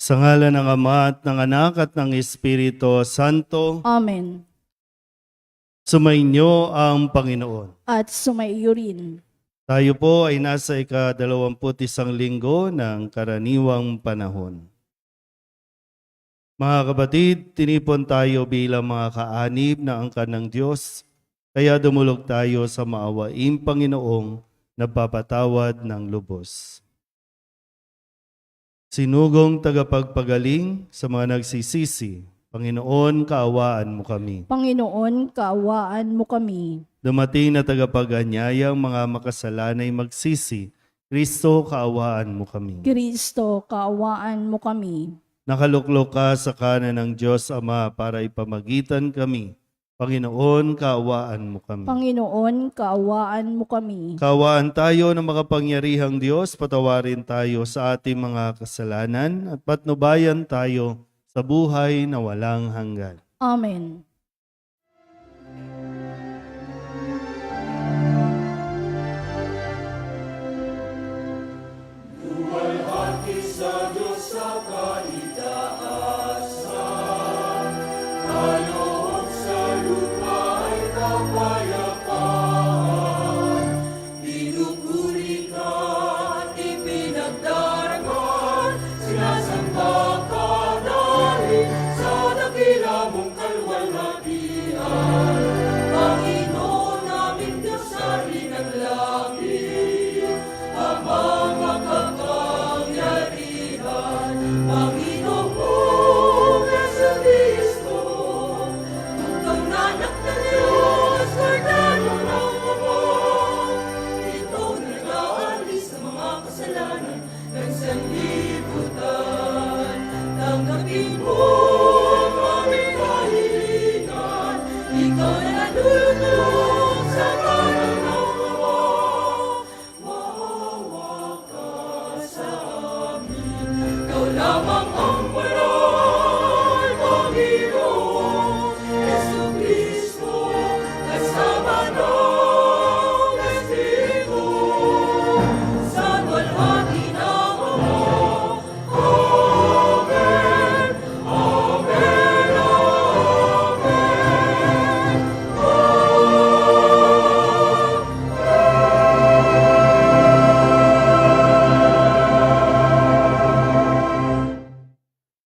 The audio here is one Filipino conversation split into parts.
Sa ngalan ng Ama at ng Anak at ng Espiritu Santo, Amen. sumainyo ang Panginoon. At sumaiyo rin. Tayo po ay nasa ika-21 linggo ng karaniwang panahon. Mga kapatid, tinipon tayo bilang mga kaanib na angkan ng Diyos, kaya dumulog tayo sa maawaing Panginoong nagpapatawad ng lubos. Sinugong tagapagpagaling sa mga nagsisisi, Panginoon, kaawaan mo kami. Panginoon, kaawaan mo kami. Dumating na tagapag-anyayang mga makasalanay magsisi, Kristo, kaawaan mo kami. Kristo, kaawaan mo kami. Nakaluklok ka sa kanan ng Diyos Ama para ipamagitan kami. Panginoon, kaawaan mo kami. Panginoon, kaawaan mo kami. Kaawaan tayo ng makapangyarihang Diyos, patawarin tayo sa ating mga kasalanan at patnubayan tayo sa buhay na walang hanggan. Amen.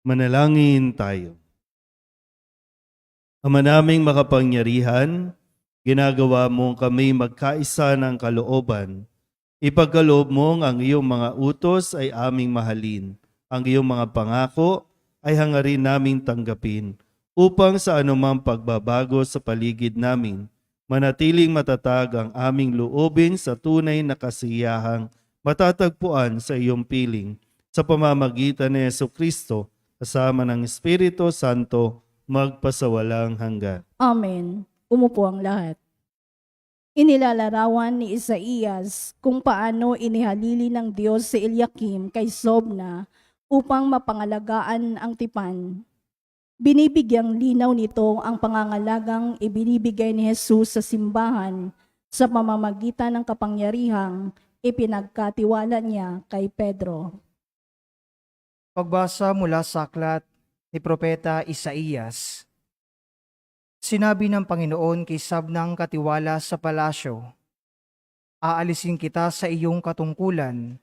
Manalangin tayo. Ama naming makapangyarihan, ginagawa mo kami magkaisa ng kalooban. Ipagkaloob mo ang iyong mga utos ay aming mahalin. Ang iyong mga pangako ay hangarin naming tanggapin upang sa anumang pagbabago sa paligid namin, manatiling matatag ang aming loobin sa tunay na kasiyahang matatagpuan sa iyong piling sa pamamagitan ni Jesucristo kasama ng Espiritu Santo magpasawalang hanggan. Amen. Umupo ang lahat. Inilalarawan ni Isaías kung paano inihalili ng Diyos si Eliakim kay Sobna upang mapangalagaan ang tipan. Binibigyang linaw nito ang pangangalagang ibinibigay ni Jesus sa simbahan sa pamamagitan ng kapangyarihang ipinagkatiwala niya kay Pedro. Pagbasa mula sa aklat ni Propeta Isaías. Sinabi ng Panginoon kay Sabnang katiwala sa palasyo, aalisin kita sa iyong katungkulan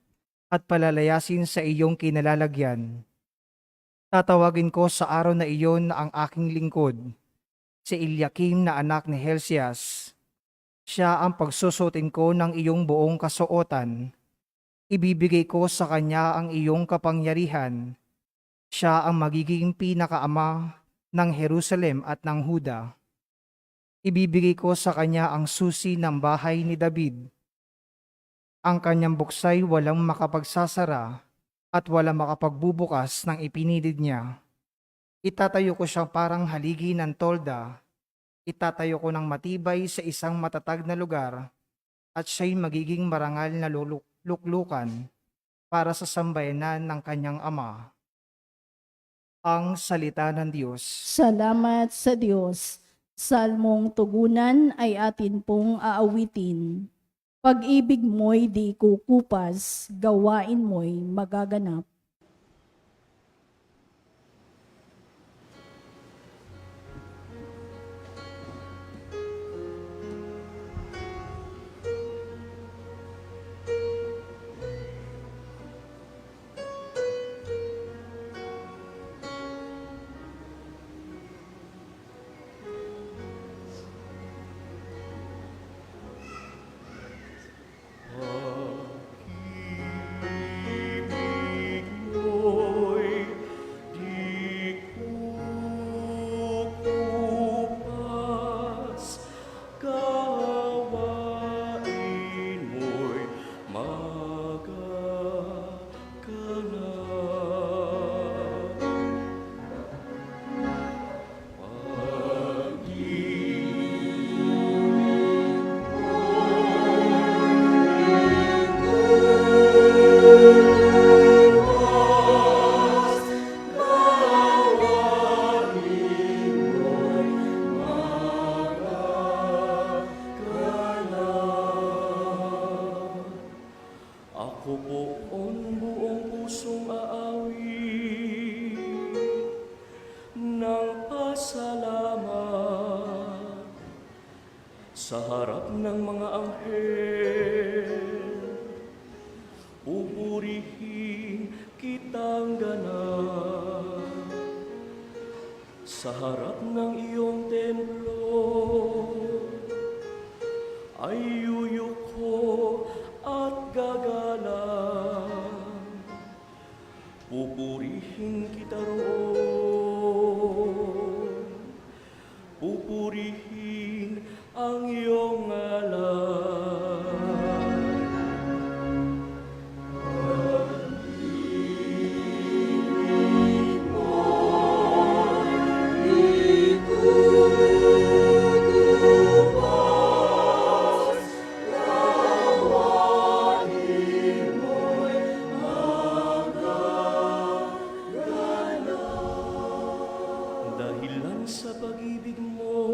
at palalayasin sa iyong kinalalagyan. Tatawagin ko sa araw na iyon ang aking lingkod, si Eliakim na anak ni Helcias. Siya ang pagsusutin ko ng iyong buong kasuotan. Ibibigay ko sa kanya ang iyong kapangyarihan. Siya ang magiging pinakaama ng Jerusalem at ng Huda. Ibibigay ko sa kanya ang susi ng bahay ni David. Ang kanyang buksay walang makapagsasara at walang makapagbubukas ng ipinilid niya. Itatayo ko siyang parang haligi ng tolda. Itatayo ko ng matibay sa isang matatag na lugar at siya'y magiging marangal na luklukan para sa sambayanan ng kanyang ama. Ang salita ng Diyos. Salamat sa Diyos. Salmong tugunan ay atin pong aawitin. Pag-ibig mo'y di kukupas, gawain mo'y magaganap. Sa harap ng mga anghel, pupurihin kitang ganap. Sa harap ng iyong templo, ay yuyuko at gagalang. Pupurihin kita roon, pupurihin ang iyong ngalan. Dahilan sa pag-ibig mo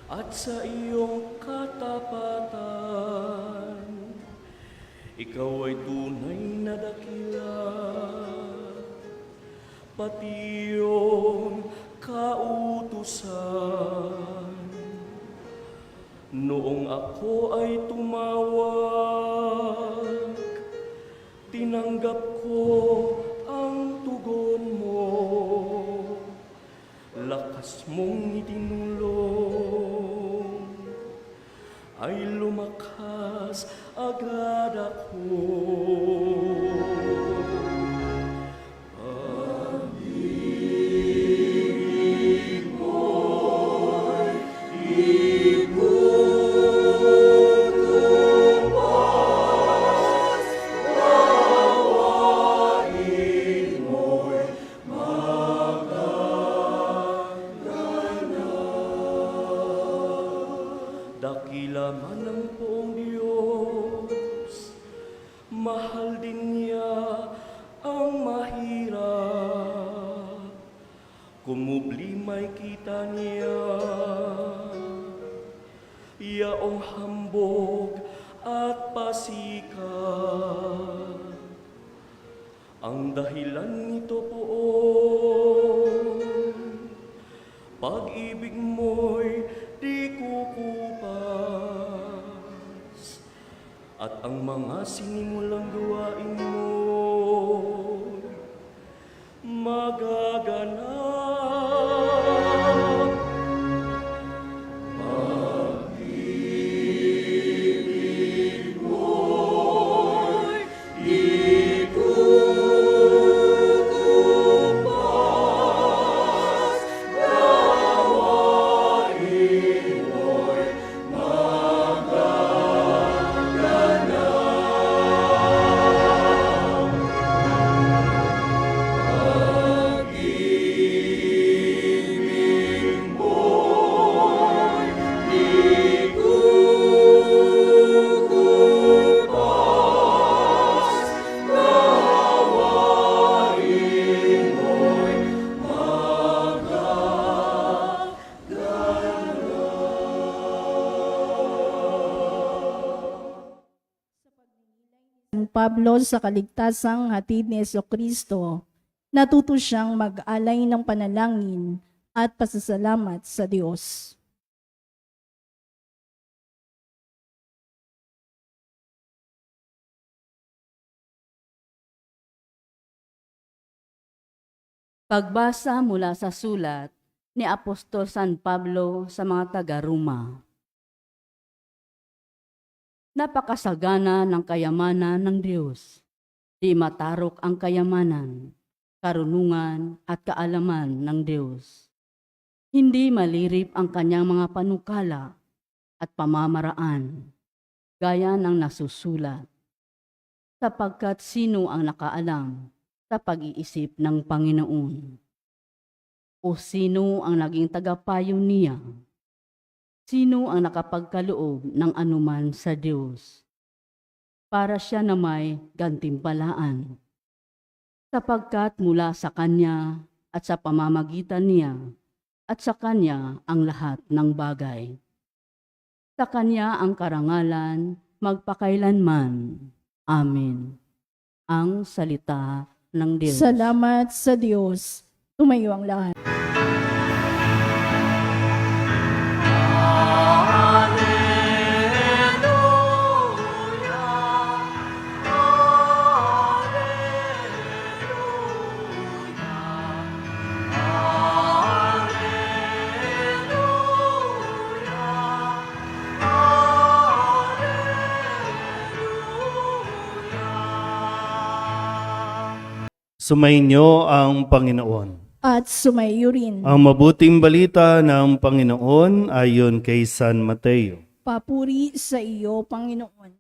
at sa iyong katapatan, ikaw ay tunay na dakila, pati iyong kautusan. Noong ako ay tumawag, tinanggap ko ang tugon mo. Lakas mong itinulong, ay lumakas agad ako. Dakila man ang poong Diyos, mahal din niya ang mahirap. Kumubli may kita niya, yaong hambog at pasikat. Ang dahilan nito poon, pag-ibig mo'y di kukupas, at ang mga sinimulang gawain mo'y magaganap. Pag-ibig mo'y di kukupas, gawain mo'y magaganap. Pag-ibig mo'y di kukupas, gawain mo'y San Pablo sa kaligtasang hatid ni Jesucristo, natuto siyang mag-alay ng panalangin at pasasalamat sa Diyos. Pagbasa mula sa sulat ni Apostol San Pablo sa mga taga-Roma. Napakasagana ng kayamanan ng Diyos. Di matarok ang kayamanan, karunungan at kaalaman ng Diyos. Hindi malirip ang kanyang mga panukala at pamamaraan, gaya ng nasusulat. Sapagkat sino ang nakaalam sa pag-iisip ng Panginoon? O sino ang naging tagapayo niya? Sino ang nakapagkaloob ng anuman sa Diyos para siya na may gantimpalaan? Sapagkat mula sa Kanya at sa pamamagitan niya at sa Kanya ang lahat ng bagay. Sa Kanya ang karangalan magpakailanman. Amen. Ang salita ng Diyos. Salamat sa Diyos. Tumayo ang lahat. Sumainyo ang Panginoon. At sumayo rin. Ang mabuting balita ng Panginoon ayon kay San Mateo. Papuri sa iyo, Panginoon.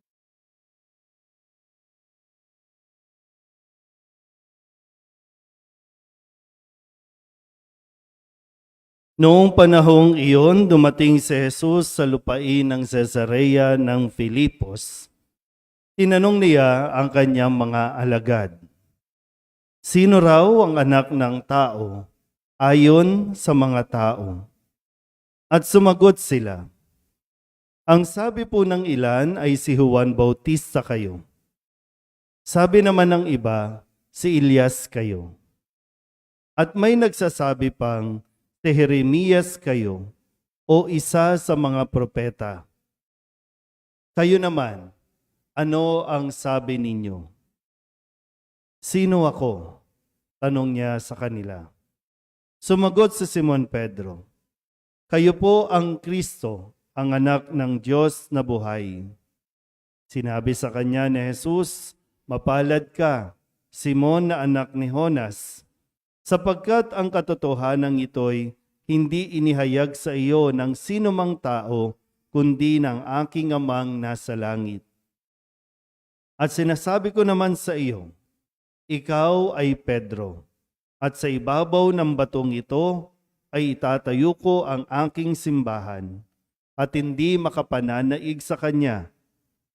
Noong panahong iyon, dumating si Jesus sa lupain ng Cesarea ng Filipos. Tinanong niya ang kanyang mga alagad, "Sino raw ang anak ng tao ayon sa mga tao?" At sumagot sila, "Ang sabi po ng ilan ay si Juan Bautista kayo. Sabi naman ng iba, si Elias kayo. At may nagsasabi pang, si Jeremias kayo o isa sa mga propeta. Kayo naman, ano ang sabi ninyo?" "Sino ako?" tanong niya sa kanila. Sumagot si Simon Pedro, "Kayo po ang Kristo, ang anak ng Diyos na buhay." Sinabi sa kanya ni Jesus, "Mapalad ka, Simon na anak ni Jonas, sapagkat ang katotohanan ito'y hindi inihayag sa iyo ng sinumang tao, kundi ng aking amang nasa langit. At sinasabi ko naman sa iyo, ikaw ay Pedro, at sa ibabaw ng batong ito ay itatayo ko ang aking simbahan, at hindi makapananaig sa kanya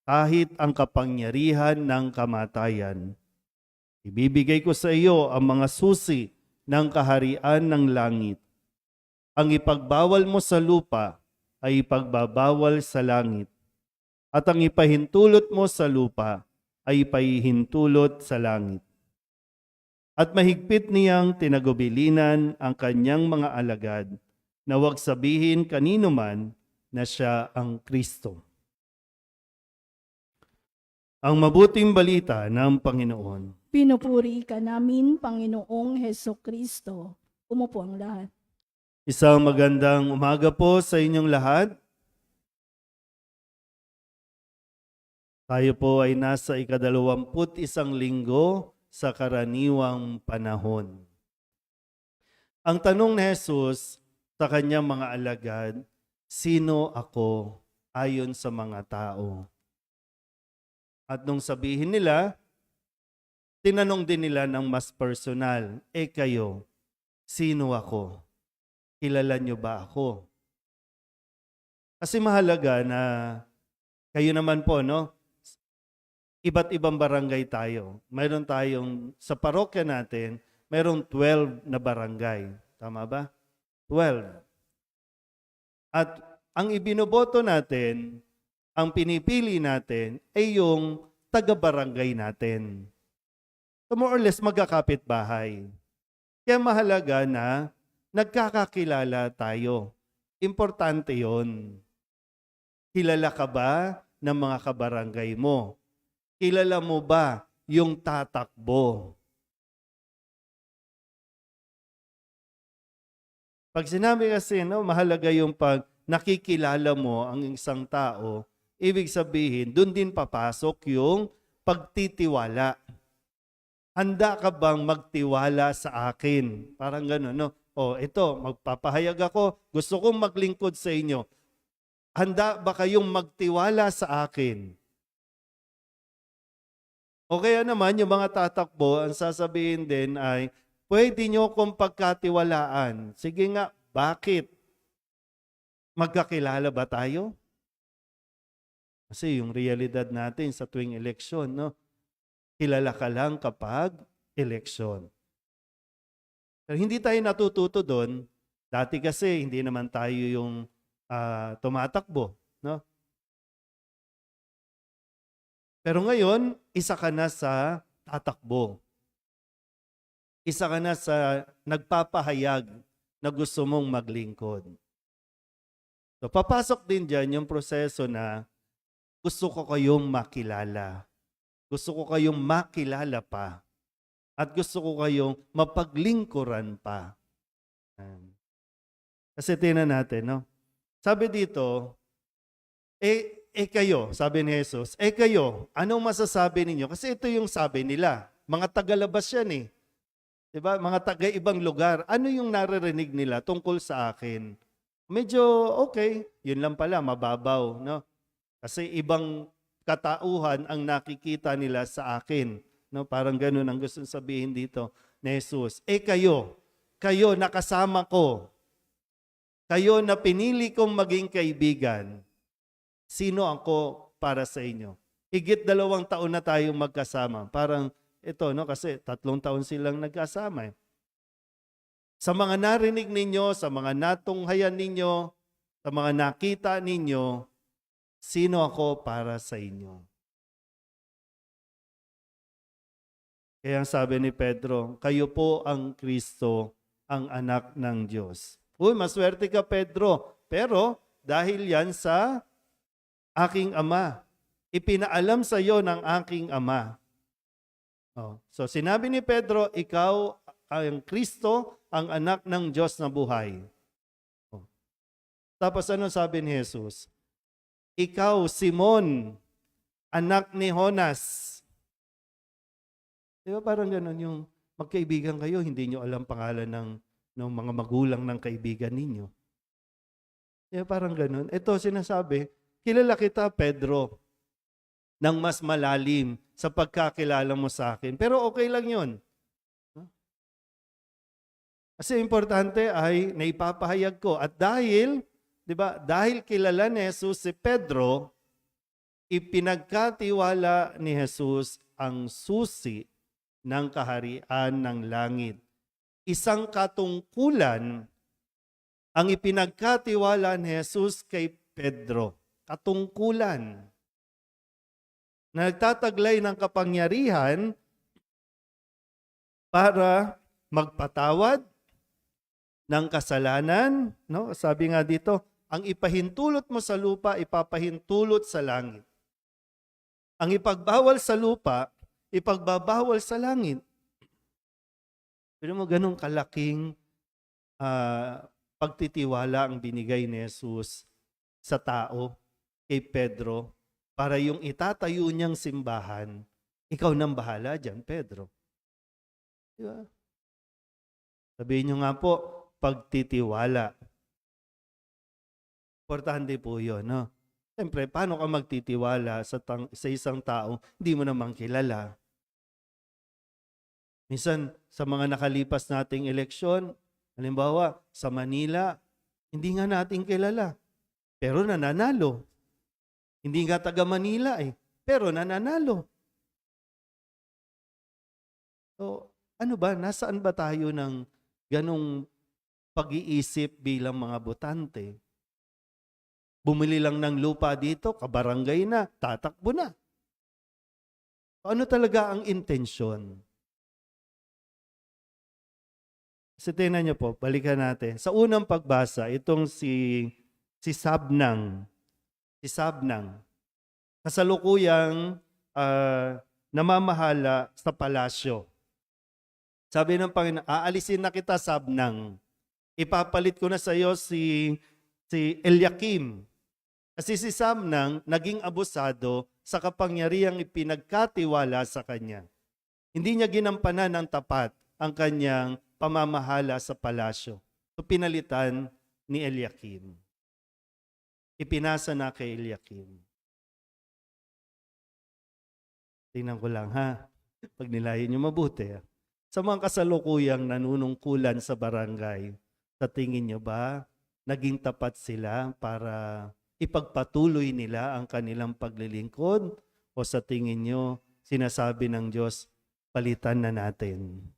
kahit ang kapangyarihan ng kamatayan. Ibibigay ko sa iyo ang mga susi ng kaharian ng langit. Ang ipagbawal mo sa lupa ay ipagbabawal sa langit, at ang ipahintulot mo sa lupa ay ipahintulot sa langit." At mahigpit niyang tinagubilinan ang kanyang mga alagad na huwag sabihin kanino man na siya ang Kristo. Ang mabuting balita ng Panginoon. Pinupuri ka namin, Panginoong Heso Kristo. Umupo ang lahat. Isang magandang umaga po sa inyong lahat. Tayo po ay nasa ika-21 linggo sa karaniwang panahon. Ang tanong ni Jesus sa kanyang mga alagad, "Sino ako ayon sa mga tao?" At nung sabihin nila, tinanong din nila ng mas personal, kayo, sino ako? Kilala niyo ba ako? Kasi mahalaga na kayo naman po, no? Iba't ibang barangay tayo. Mayroon tayong, sa parokya natin, mayroong 12 na barangay. Tama ba? 12. At ang ibinoboto natin, ang pinipili natin, ay yung taga-barangay natin. So more or less, magkakapit bahay. Kaya mahalaga na nagkakakilala tayo. Importante yon. Kilala ka ba ng mga kabarangay mo? Kilala mo ba yung tatakbo? Pag sinabi kasi, no, mahalaga yung pag nakikilala mo ang isang tao, ibig sabihin, doon din papasok yung pagtitiwala. Handa ka bang magtiwala sa akin? Parang gano'n, no? Ito, magpapahayag ako, gusto kong maglingkod sa inyo. Handa ba kayong magtiwala sa akin? O kaya naman, yung mga tatakbo, ang sasabihin din ay, pwede nyo kong pagkatiwalaan. Sige nga, bakit? Magkakilala ba tayo? Kasi yung realidad natin sa tuwing eleksyon, no? Kilala ka lang kapag eleksyon. Pero hindi tayo natututo doon. Dati kasi hindi naman tayo yung tumatakbo, no? Pero ngayon, isa ka na sa tatakbo. Isa ka na sa nagpapahayag na gusto mong maglingkod. So, papasok din dyan yung proseso na gusto ko kayong makilala. Gusto ko kayong makilala pa. At gusto ko kayong mapaglingkuran pa. Kasi tingnan natin, no? Sabi dito, kayo, sabi ni Jesus, kayo, anong masasabi ninyo? Kasi ito yung sabi nila. Mga tagalabas yan eh. 'Di ba? Mga taga-ibang lugar, ano yung naririnig nila tungkol sa akin? Medyo okay, yun lang pala, mababaw, no? Kasi ibang katauhan ang nakikita nila sa akin, no? Parang ganun ang gusto sabihin dito ni Jesus. Kayo nakasama ko, kayo na pinili kong maging kaibigan, sino ako para sa inyo? Higit 2 taon na tayong magkasama. Parang ito, no? Kasi 3 taon silang nagkasama. Sa mga narinig ninyo, sa mga natunghayan ninyo, sa mga nakita ninyo, sino ako para sa inyo? Kaya ang sabi ni Pedro, kayo po ang Kristo, ang anak ng Diyos. Uy, maswerte ka, Pedro. Pero dahil yan sa aking Ama, ipinaalam sa iyo ng aking Ama. So sinabi ni Pedro, ikaw ang Kristo, ang anak ng Diyos na buhay. Tapos ano sabi ni Jesus? Ikaw, Simon, anak ni Jonas. Di ba parang ganun yung magkaibigan kayo, hindi nyo alam pangalan ng mga magulang ng kaibigan ninyo. Di ba parang ganun? Ito sinasabi, kilala kita, Pedro, ng mas malalim sa pagkakilala mo sa akin. Pero okay lang yun. Kasi importante ay naipapahayag ko. At dahil, di ba, dahil kilala ni Jesus si Pedro, ipinagkatiwala ni Jesus ang susi ng kaharian ng langit. Isang katungkulan ang ipinagkatiwala ni Jesus kay Pedro. Katungkulan. Na nagtataglay ng kapangyarihan para magpatawad ng kasalanan, no? Sabi nga dito, ang ipahintulot mo sa lupa, ipapahintulot sa langit. Ang ipagbawal sa lupa, ipagbabawal sa langit. Pero mo ganun kalaking pagtitiwala ang binigay ni Jesus sa tao, kay Pedro, para yung itatayo niyang simbahan, ikaw nang bahala dyan, Pedro. Di ba? Sabihin niyo nga po, pagtitiwala. Importante po yun, no? Siyempre, paano ka magtitiwala sa isang tao hindi mo naman kilala? Minsan, sa mga nakalipas nating eleksyon, halimbawa, sa Manila, hindi nga natin kilala, pero nananalo. Hindi nga taga Manila pero nananalo. So, ano ba? Nasaan ba tayo ng ganong pag-iisip bilang mga botante? Bumili lang ng lupa dito, kabarangay na, tatakbo na. Ano talaga ang intensyon? Kasi tingnan niyo po, balikan natin. Sa unang pagbasa, itong si Sabnang, kasalukuyang namamahala sa palasyo. Sabi ng Panginoon, aalisin na kita, Sabnang. Ipapalit ko na sa iyo si Eliakim. Kasi si Sabnang naging abusado sa kapangyarihang ipinagkatiwala sa kanya. Hindi niya ginampanan ng tapat ang kanyang pamamahala sa palasyo. So pinalitan ni Eliakim. Ipinasa na kay Eliakim. Tingnan ko lang ha. Pag nilayan niyo mabuti. Sa mga kasalukuyang nanunungkulan sa barangay, sa tingin niyo ba naging tapat sila para ipagpatuloy nila ang kanilang paglilingkod? O sa tingin niyo sinasabi ng Diyos, palitan na natin?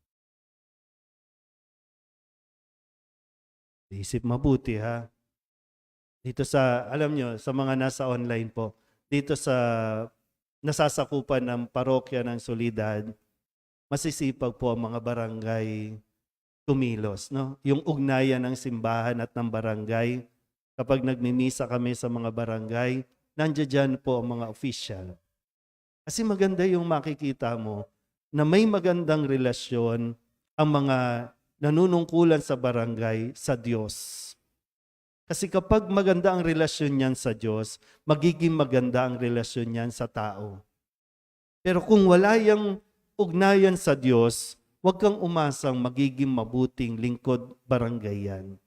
Isip mabuti ha. Dito sa, alam nyo, sa mga nasa online po, dito sa nasasakupan ng parokya ng Solidad, masisipag po ang mga barangay kumilos. No? Yung ugnayan ng simbahan at ng barangay, kapag nagmimisa kami sa mga barangay, nandiyan dyan po ang mga official. Kasi maganda yung makikita mo na may magandang relasyon ang mga nanunungkulan sa barangay sa Diyos. Kasi kapag maganda ang relasyon niyan sa Diyos, magiging maganda ang relasyon niyan sa tao. Pero kung wala yung ugnayan sa Diyos, huwag kang umasang magiging mabuting lingkod barangay yan.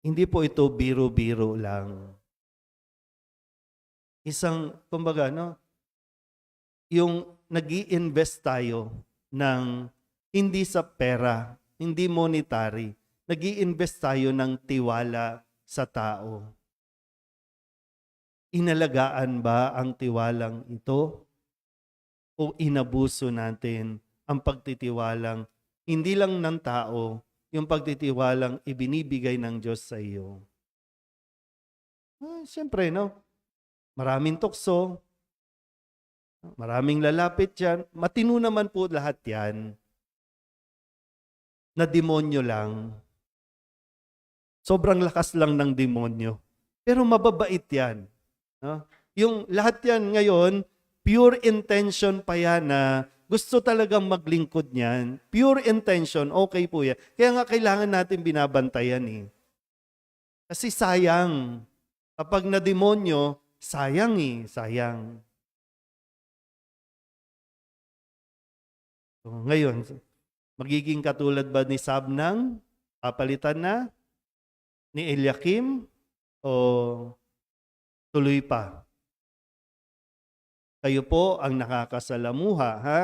Hindi po ito biro-biro lang. Kumbaga, no? Yung nag-i-invest tayo ng hindi sa pera, hindi monetary. Nag-i-invest tayo ng tiwala sa tao. Inalagaan ba ang tiwalang ito? O inabuso natin ang pagtitiwalang hindi lang ng tao, yung pagtitiwalang ibinibigay ng Diyos sa iyo? Siyempre, no? Maraming tukso, maraming lalapit yan. Matino naman po lahat yan. Na demonyo lang. Sobrang lakas lang ng demonyo. Pero mababait yan. No? Yung lahat yan ngayon, pure intention pa yan na gusto talagang maglingkod niyan. Pure intention, okay po yan. Kaya nga kailangan natin binabantayan eh. Kasi sayang. Kapag na-demonyo, sayang eh, sayang. So, ngayon, magiging katulad ba ni Sabnang? Papalitan na? Ni Eliakim? O tuloy pa? Kayo po ang nakakasalamuha, ha?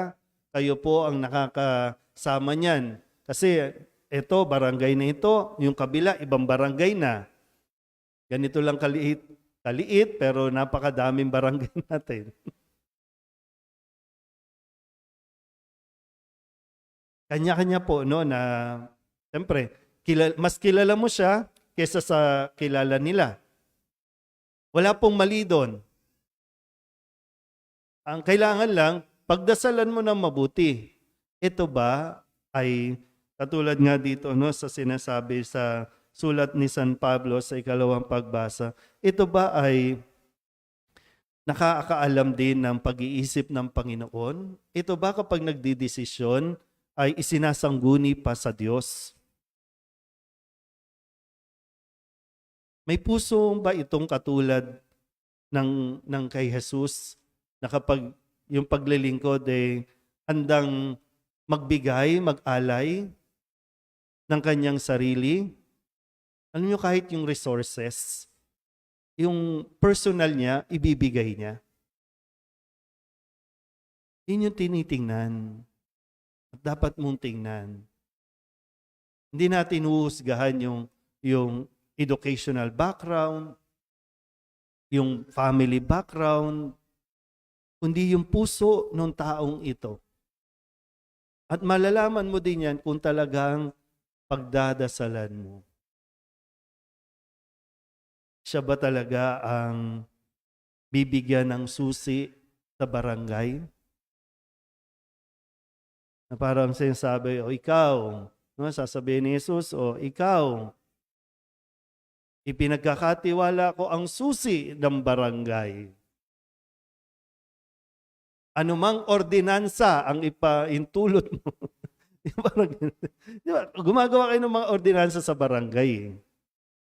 Kayo po ang nakakasama niyan. Kasi ito, barangay na ito, yung kabila, ibang barangay na. Ganito lang kaliit, pero napakadaming barangay natin. Kanya-kanya po, no, na siyempre, mas kilala mo siya kesa sa kilala nila. Wala pong mali doon. Ang kailangan lang, pagdasalan mo ng mabuti. Ito ba ay, katulad nga dito, no, sa sinasabi sa sulat ni San Pablo sa ikalawang pagbasa, ito ba ay nakakaalam din ng pag-iisip ng Panginoon? Ito ba kapag nagdidesisyon ay isinasangguni pa sa Diyos? May puso ba itong katulad ng kay Jesus na kapag yung paglilingkod ay handang magbigay, mag-alay ng kanyang sarili? Alam niyo, kahit yung resources, yung personal niya, ibibigay niya. Yun yung tinitingnan. At dapat mong tingnan. Hindi natin huhusgahan yung educational background, yung family background, kundi yung puso ng taong ito. At malalaman mo din yan kung talagang pagdadasalan mo. Siya ba talaga ang bibigyan ng susi sa barangay? Na parang sinasabi, o ikaw, no, sasabihin ni Jesus, o ikaw, ipinagkakatiwala ko ang susi ng barangay. Anumang ordinansa ang ipaintulot mo. Diba? Gumagawa kayo ng mga ordinansa sa barangay.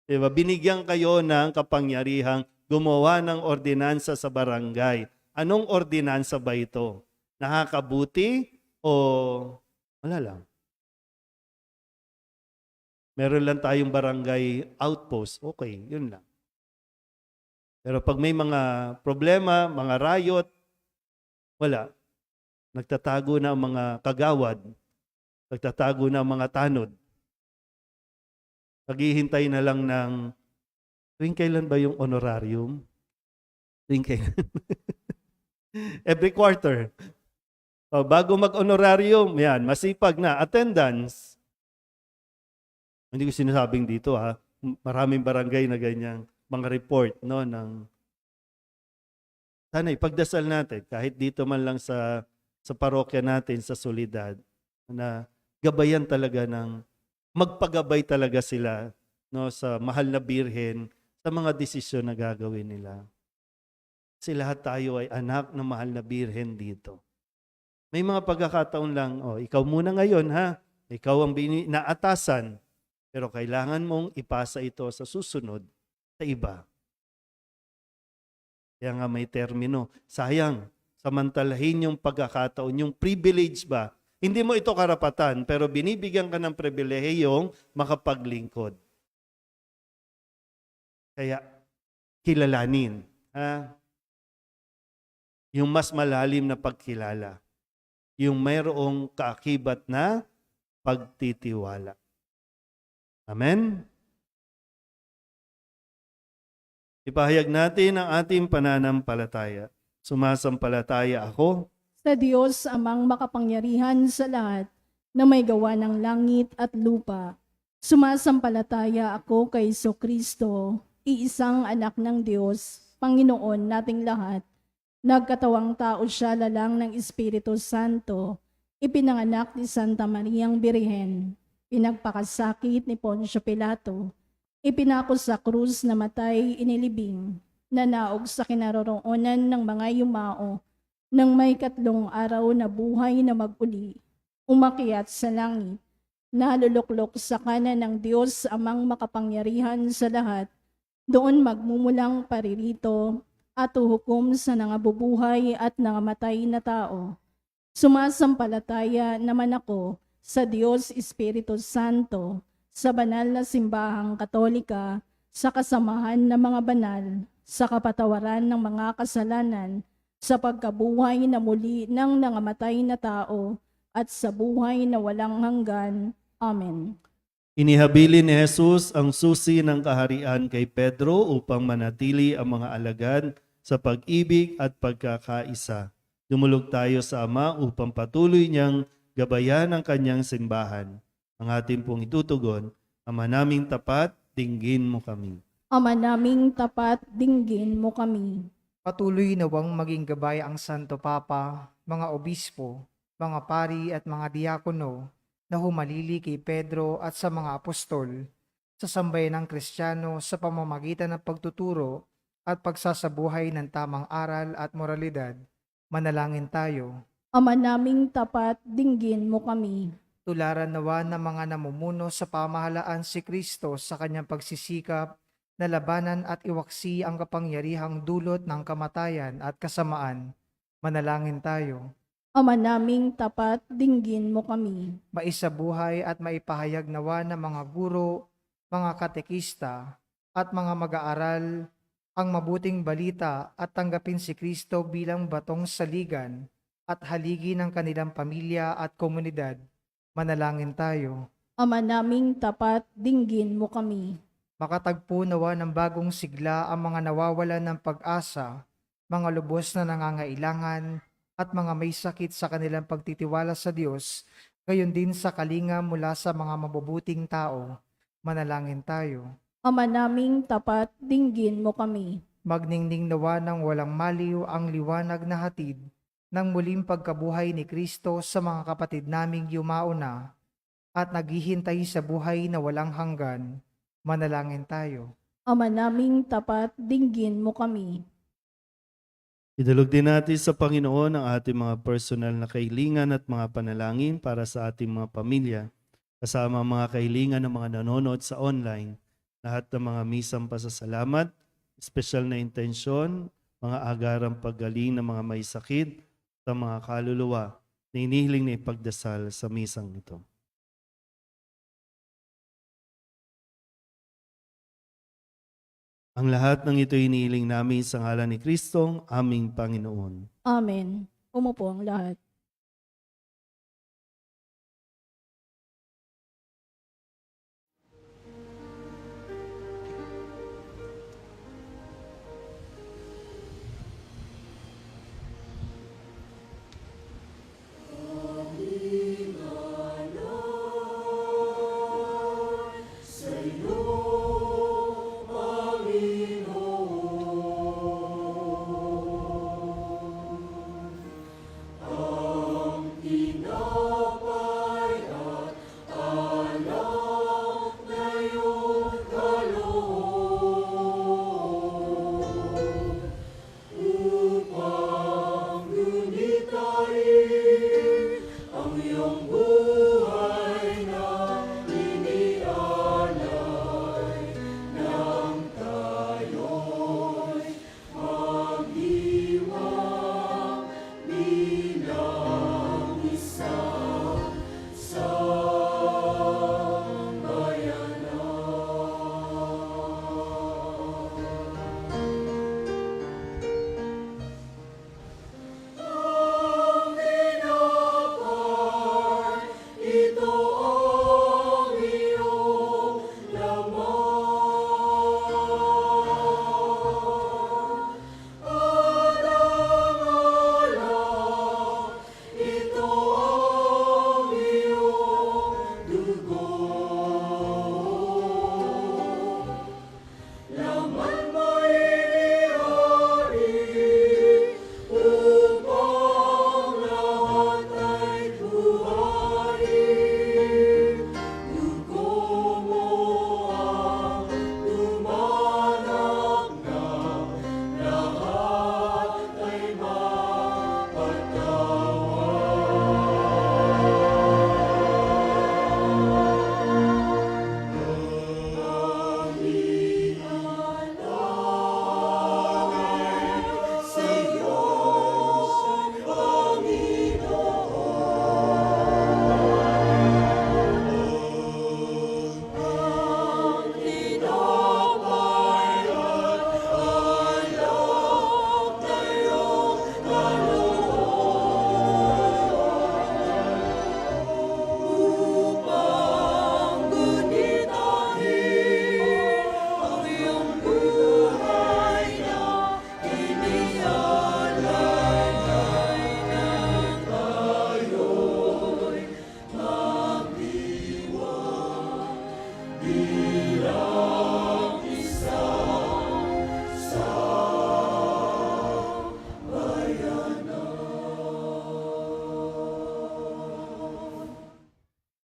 Diba? Binigyan kayo ng kapangyarihang gumawa ng ordinansa sa barangay. Anong ordinansa ba ito? Nakakabuti o wala lang? Meron lang tayong barangay outpost. Okay, yun lang. Pero pag may mga problema, mga riot, wala. Nagtatago na ang mga kagawad. Nagtatago na ang mga tanod. Naghihintay na lang ng tuwing kailan ba yung honorarium? Tuwing kailan? Every quarter. O, bago mag-honorarium, yan, masipag na. Attendance. Hindi ko sinasabing dito ha. Maraming barangay na ganyang mga report, no, ng sana ipagdasal natin kahit dito man lang sa parokya natin sa Soledad na gabayan talaga ng magpagabay talaga sila, no, sa mahal na birhen sa mga desisyon na gagawin nila. Kasi lahat tayo ay anak ng mahal na birhen dito. May mga pagkakataon lang, ikaw muna ngayon ha, ikaw ang naatasan, pero kailangan mong ipasa ito sa susunod sa iba. Kaya nga may termino. Sayang, samantalahin yung pagkakataon, yung privilege ba? Hindi mo ito karapatan, pero binibigyan ka ng pribilehiyong makapaglingkod. Kaya, kilalanin. Ha? Yung mas malalim na pagkilala. Yung mayroong kaakibat na pagtitiwala. Amen? Ipahayag natin ang ating pananampalataya. Sumasampalataya ako Sa Diyos amang makapangyarihan sa lahat na may gawa ng langit at lupa. Sumasampalataya ako kay Kristo, iisang anak ng Diyos, Panginoon nating lahat. Nagkatawang tao siya lalang ng Espiritu Santo, ipinanganak ni Santa Mariang Birhen, pinagpakasakit ni Poncio Pilato, ipinako sa krus na matay inilibing, nanaog sa kinaroroonan ng mga yumao, nang may 3 araw na buhay na mag-uli, umakyat sa langit, naluluklok sa kanan ng Diyos amang makapangyarihan sa lahat, doon magmumulang paririto at uhukom sa nangabubuhay at nangamatay na tao. Sumasampalataya naman ako sa Diyos Espiritu Santo, sa banal na simbahang Katolika, sa kasamahan ng mga banal, sa kapatawaran ng mga kasalanan, sa pagkabuhay na muli ng nangamatay na tao, at sa buhay na walang hanggan. Amen. Inihabilin ni Jesus ang susi ng kaharian kay Pedro upang manatili ang mga alagad sa pag-ibig at pagkakaisa. Dumulog tayo sa Ama upang patuloy niyang gabayan ang kanyang simbahan. Ang ating pong itutugon, Ama naming tapat, dinggin mo kami. Ama naming tapat, dinggin mo kami. Patuloy nawang maging gabay ang Santo Papa, mga obispo, mga pari at mga diakono na humalili kay Pedro at sa mga apostol sa sambayan ng Kristiyano sa pamamagitan ng pagtuturo at pagsasabuhay ng tamang aral at moralidad. Manalangin tayo. Ama naming tapat, dinggin mo kami. Tularan nawa ng mga namumuno sa pamahalaan si Kristo sa kanyang pagsisikap na labanan at iwaksi ang kapangyarihang dulot ng kamatayan at kasamaan. Manalangin tayo. Ama naming tapat, dinggin mo kami. Maisabuhay at maipahayag nawa ng mga guro, mga katekista at mga mag-aaral ang mabuting balita at tanggapin si Kristo bilang batong saligan at haligi ng kanilang pamilya at komunidad. Manalangin tayo. Ama naming tapat, dinggin mo kami. Makatagpo nawa ng bagong sigla ang mga nawawalan ng pag-asa, mga lubos na nangangailangan, at mga may sakit sa kanilang pagtitiwala sa Diyos, gayon din sa kalinga mula sa mga mabubuting tao. Manalangin tayo. Ama naming tapat, dinggin mo kami. Magningning nawa ng walang maliw ang liwanag na hatid ng muling pagkabuhay ni Kristo sa mga kapatid naming yumao na at naghihintay sa buhay na walang hanggan. Manalangin tayo. Ama naming tapat, dinggin mo kami. Idulog din natin sa Panginoon ang ating mga personal na kahilingan at mga panalangin para sa ating mga pamilya, kasama ang mga kahilingan ng mga nanonood sa online, lahat ng mga misang pasasalamat, espesyal na intensyon, mga agarang paggaling ng mga may sakit, sa mga kaluluwa na inihiling na ipagdasal sa misang ito. Ang lahat ng ito inihiling namin sa ngalan ni Kristong aming Panginoon. Amen. Umupo ang lahat. Panginoon.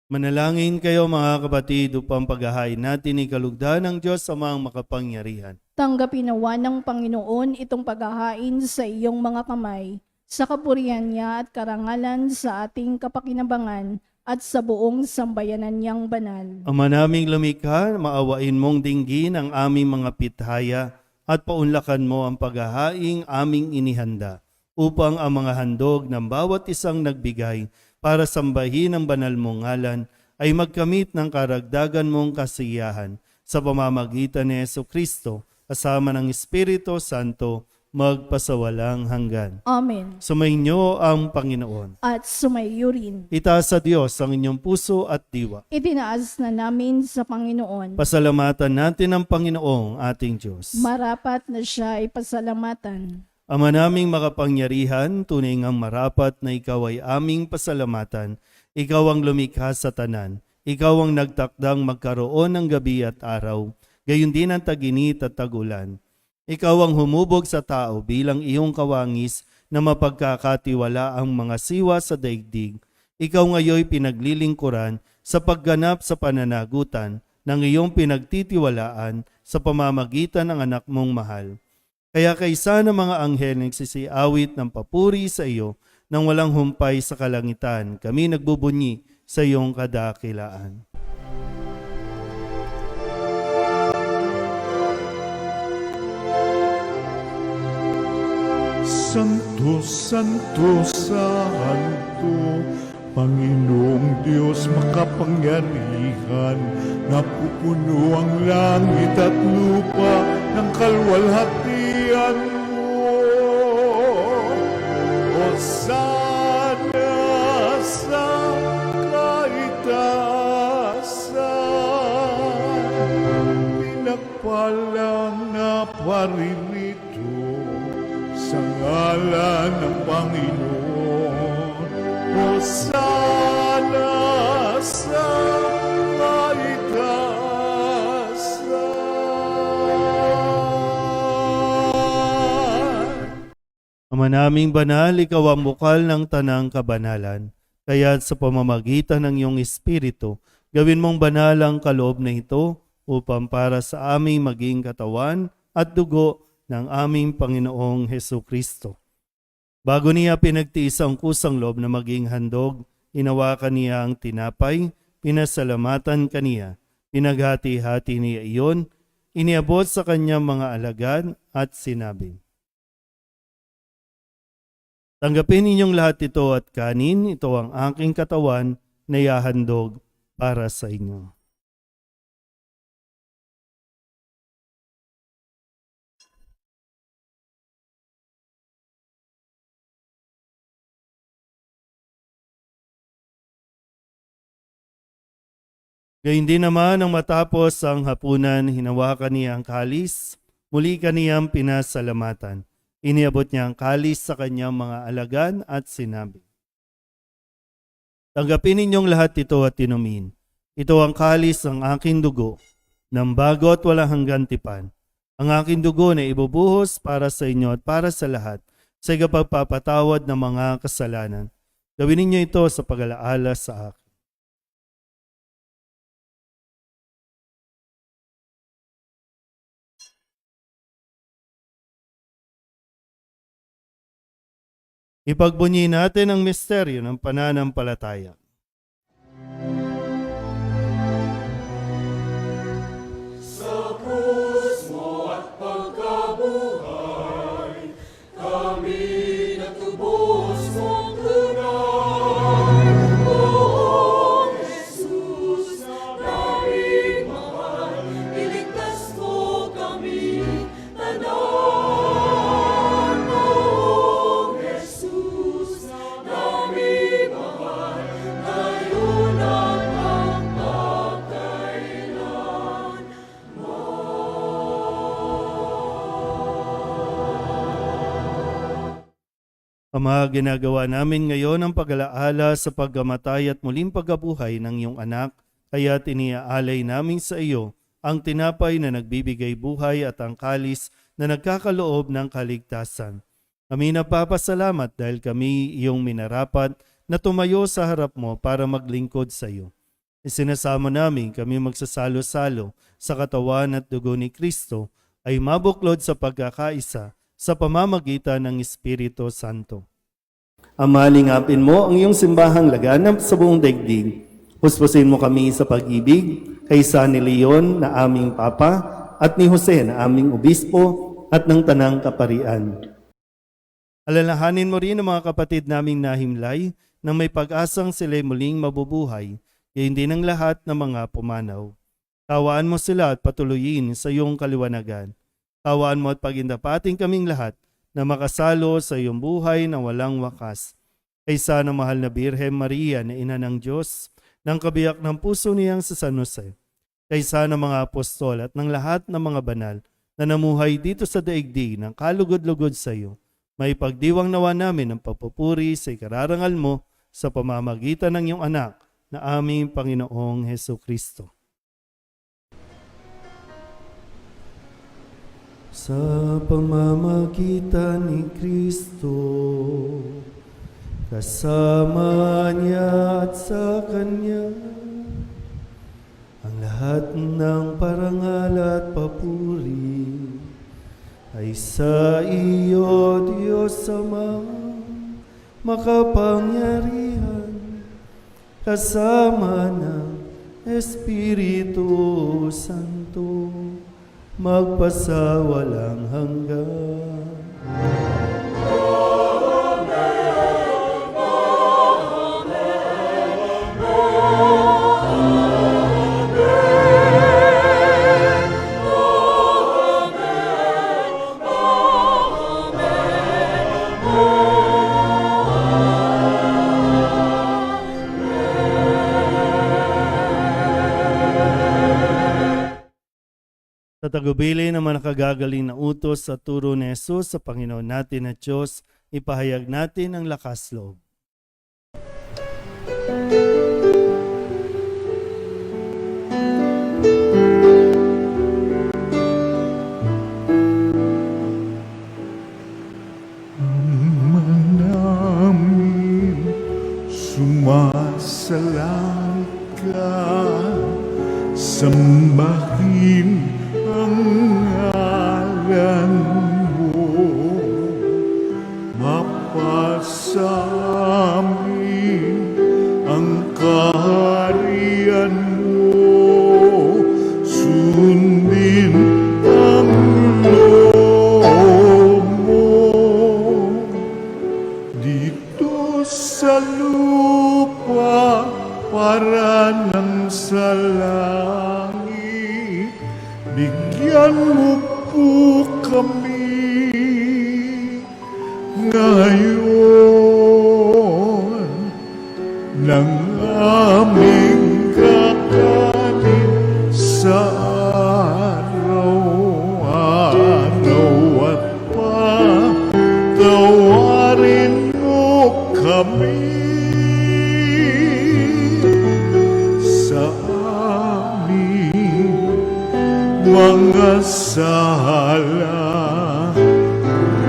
Manalangin kayo mga kapatid upang paghahain natin ikalugdan ng Diyos amang makapangyarihan. Tanggapin nawa ng Panginoon itong paghahain sa iyong mga kamay, sa kapurihan niya at karangalan sa ating kapakinabangan at sa buong sambayanan niyang banal. Ama naming lumikha, maawain mong dinggin ang aming mga pithaya at paunlakan mo ang paghahaing aming inihanda upang ang mga handog ng bawat isang nagbigay para sambahin ang banal mong ngalan ay magkamit ng karagdagan mong kasiyahan sa pamamagitan ni Jesucristo kasama ng Espiritu Santo magpasawalang hanggan. Amen. Sumainyo ang Panginoon. At sumayo rin. Itaas sa Diyos ang inyong puso at diwa. Itinaas na namin sa Panginoon. Pasalamatan natin ang Panginoong ating Diyos. Marapat na siya ay pasalamatan. Ama naming makapangyarihan, tunay ngang marapat na ikaw ay aming pasalamatan. Ikaw ang lumikha sa tanan. Ikaw ang nagtakdang magkaroon ng gabi at araw, gayon din ang taginit at tagulan. Ikaw ang humubog sa tao bilang iyong kawangis na mapagkakatiwala ang mga siwa sa daigdig. Ikaw ngayoy pinaglilingkuran sa pagganap sa pananagutan ng iyong pinagtitiwalaan sa pamamagitan ng anak mong mahal. Kaya kaysa ng mga anghel nagsisiawit ng papuri sa iyo nang walang humpay sa kalangitan, kami nagbubunyi sa iyong kadakilaan. Santo, Santo, Santo, Panginoong Diyos makapangyarihan, napupuno ang langit at lupa ng kalwalhatian mo. Hosana sa kaitaasan, pinagpalang na paririto sa ngalan ng Panginoon. Hosana sa kaitaasan. Ama naming banal, ikaw ang bukal ng tanang kabanalan. Kaya't sa pamamagitan ng iyong Espiritu, gawin mong banal ang kaloob na ito upang para sa aming maging katawan at dugo ng aming Panginoong Hesukristo. Bago niya pinagtiis ang kusang loob na maging handog, hinawakan niya ang tinapay, pinasalamatan kaniya, pinaghati-hati niya iyon, iniabot sa kanyang mga alagad at sinabi, "Tanggapin ninyong lahat ito at kanin, ito ang aking katawan na ihahandog para sa inyo." Gayun din naman ang matapos ang hapunan, hinawakan niya ang kalis, muli kaniyang pinasalamatan. Iniabot niya ang kalis sa kanyang mga alagad at sinabi, "Tanggapin ninyong lahat ito at inumin. Ito ang kalis ng aking dugo, ng bago at walang hanggan tipan. Ang aking dugo na ibubuhos para sa inyo at para sa lahat, sa ikapagpapatawad ng mga kasalanan. Gawin ninyo ito sa pag-alaala sa akin." Ipagbunyi natin ang misteryo ng pananampalataya. Ama, ginagawa namin ngayon ang pag-alaala sa pagkamatay at muling pagkabuhay ng iyong anak, kaya tiniaalay namin sa iyo ang tinapay na nagbibigay buhay at ang kalis na nagkakaloob ng kaligtasan. Kami napapasalamat dahil kami iyong minarapat na tumayo sa harap mo para maglingkod sa iyo. Isinasamo namin kami magsasalo-salo sa katawan at dugo ni Kristo ay mabuklod sa pagkakaisa sa pamamagitan ng Espiritu Santo. Ama, lingapin mo ang iyong simbahang laganap sa buong daigdig. Puspusin mo kami sa pag-ibig kay San Leon na aming Papa at ni Jose na aming Obispo at ng Tanang Kaparian. Alalahanin mo rin ang mga kapatid naming nahimlay na may pag-asang sila'y muling mabubuhay, gayon din ang lahat ng mga pumanaw. Tawaan mo sila at patuloyin sa iyong kaliwanagan. Tawaan mo at pagindapating kaming lahat na makasalo sa iyong buhay na walang wakas. Kaysa ng mahal na Birhen Maria na Ina ng Diyos, ng kabiyak ng puso niyang sa San Jose, kaysa ng mga apostol at ng lahat ng mga banal na namuhay dito sa daigdig ng kalugod-lugod sa iyo, may pagdiwang nawa namin ang pagpupuri sa ikararangal mo sa pamamagitan ng iyong anak na aming Panginoong Hesukristo. Sa pamamagitan ni Kristo, kasama niya at sa Kanya, ang lahat ng parangal at papuri ay sa iyo, Diyos Ama, makapangyarihan, kasama ng Espiritu Santo, magpasawalang hanggan. Sa tagubili ng mga nakagagaling na utos sa turo ni Jesus sa Panginoon natin at Diyos, ipahayag natin ang lakas loob. namin sumasalang ka, sambahin ang ngalan mo, mapasamin ang kaharian mo, sundin ang loob mo dito sa lupa para nang sa langit. Bigyan mo po kami ngayon ng aming kakanin sa araw-araw at patawarin mo kami sa aming mga sala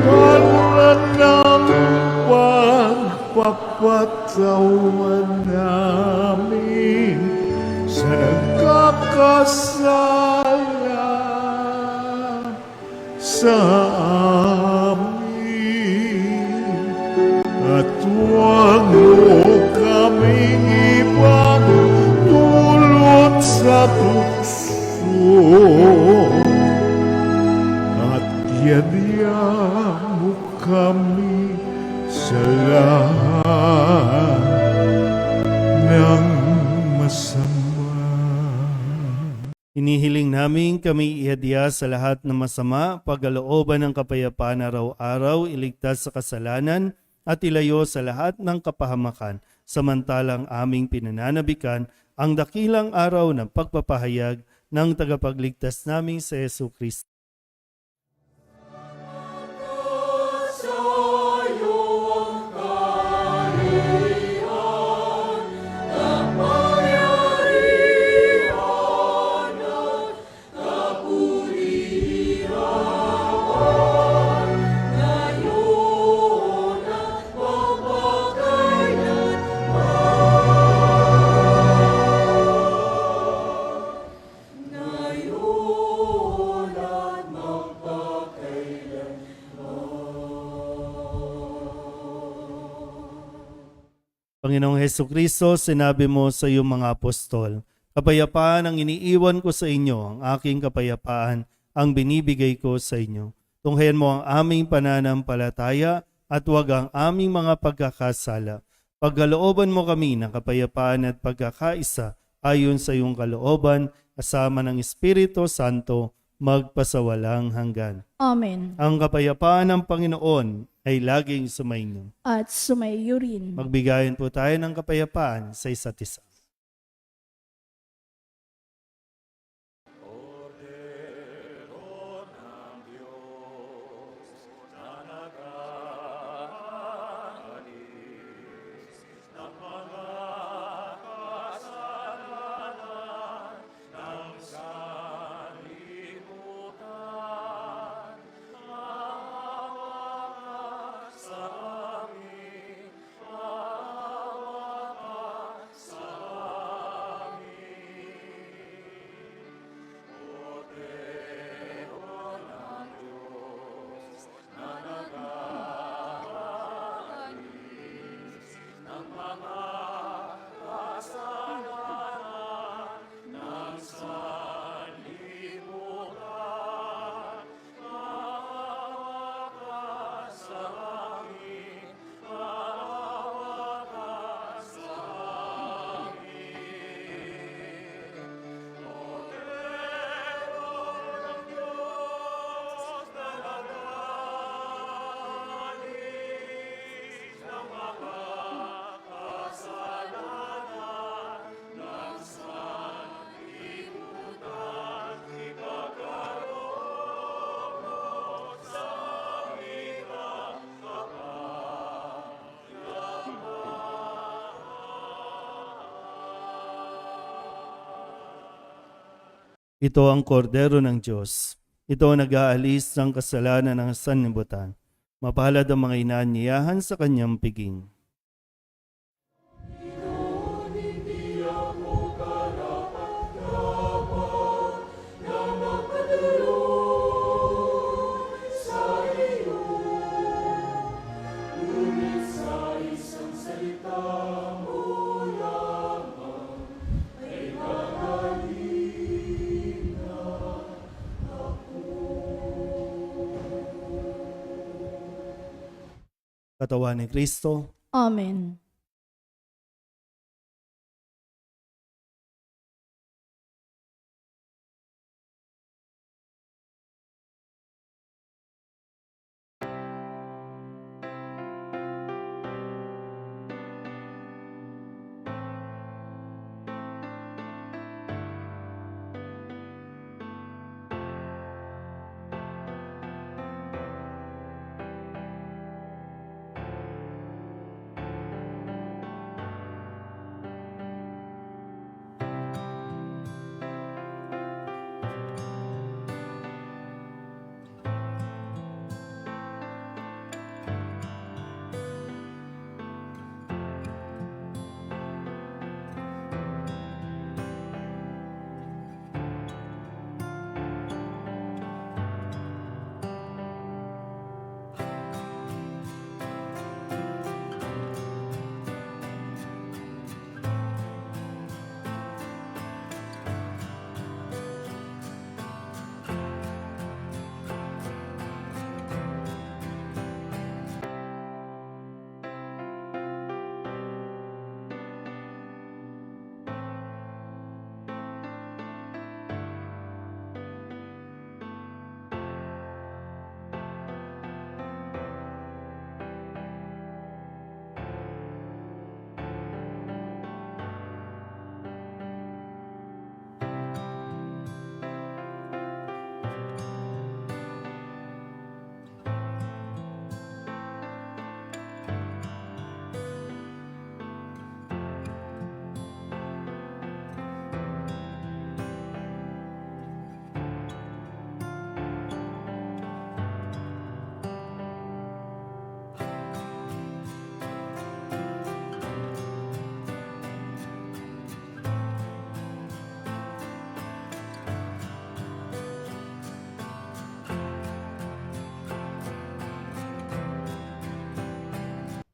para ng pagpapatawan namin sa nagkakasala sa amin, at huwag mo kaming ibang dulot sa tukso, at yadya mo kami sa lahat ng masama. Hinihiling namin kami ihadya sa lahat ng masama, pagkalooban ng kapayapaan araw-araw, iligtas sa kasalanan, at ilayo sa lahat ng kapahamakan, samantalang aming pinananabikan ang dakilang araw ng pagpapahayag ng tagapagligtas naming sa Jesucristo. Panginoong Heso Kristo, sinabi mo sa iyong mga apostol, kapayapaan ang iniiwan ko sa inyo, ang aking kapayapaan ang binibigay ko sa inyo. Tunghayan mo ang aming pananampalataya at huwag ang aming mga pagkakasala. Pagkalooban mo kami ng kapayapaan at pagkakaisa ayon sa iyong kalooban, kasama ng Espiritu Santo, magpasawalang hanggan. Amen. Ang kapayapaan ng Panginoon ay laging sumainyo. At sumayo rin. Magbigayan po tayo ng kapayapaan sa isa't isa. Ito ang kordero ng Diyos. Ito ang nag-aalis ng kasalanan ng sanlibutan. Mapalad ang mga inaanyayahan sa kanyang piging. Katawan ni Kristo, Amen.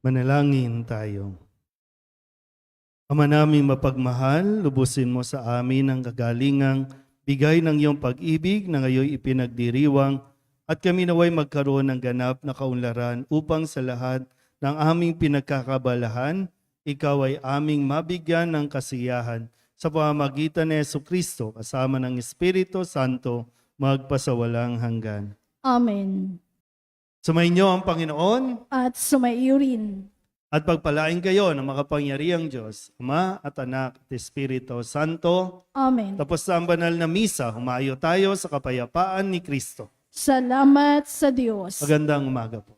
manalangin tayo. Ama naming mapagmahal, lubusin mo sa amin ang kagalingang bigay ng iyong pag-ibig na ngayon ipinagdiriwang at kami naway magkaroon ng ganap na kaunlaran upang sa lahat ng aming pinagkakabalahan, ikaw ay aming mabigyan ng kasiyahan sa pamamagitan ni Jesucristo kasama ng Espiritu Santo magpasawalang hanggan. Amen. Sumainyo ang Panginoon At sumaiyo rin. at pagpalain kayo ng makapangyarihang Diyos, Ama at Anak at Espiritu Santo. Amen. Tapos sa ang banal na misa, humayo tayo sa kapayapaan ni Kristo. Salamat sa Diyos. Magandang umaga po.